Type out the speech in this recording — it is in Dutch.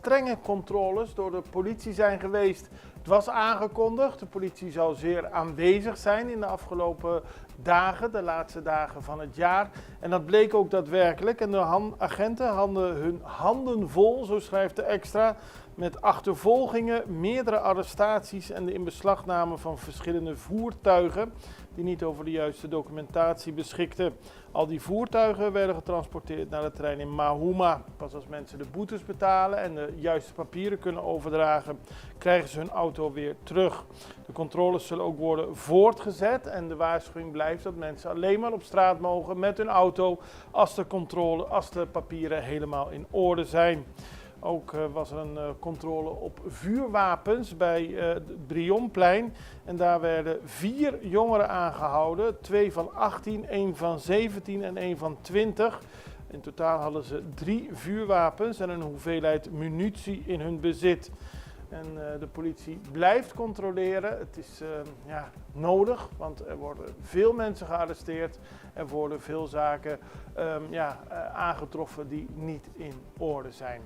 strenge controles door de politie zijn geweest. Het was aangekondigd, de politie zou zeer aanwezig zijn in de afgelopen dagen, de laatste dagen van het jaar. En dat bleek ook daadwerkelijk. En de agenten hadden hun handen vol, zo schrijft de Extra, met achtervolgingen, meerdere arrestaties en de inbeslagname van verschillende voertuigen die niet over de juiste documentatie beschikten. Al die voertuigen werden getransporteerd naar de trein in Mahuma. Pas als mensen de boetes betalen en de juiste papieren kunnen overdragen, krijgen ze hun auto weer terug. De controles zullen ook worden voortgezet en de waarschuwing blijft dat mensen alleen maar op straat mogen met hun auto als de papieren helemaal in orde zijn. Ook was er een controle op vuurwapens bij het Brionplein. En daar werden 4 jongeren aangehouden. 2 van 18, 1 van 17 en 1 van 20. In totaal hadden ze 3 vuurwapens en een hoeveelheid munitie in hun bezit. En de politie blijft controleren. Het is nodig, want er worden veel mensen gearresteerd. Er worden veel zaken aangetroffen die niet in orde zijn.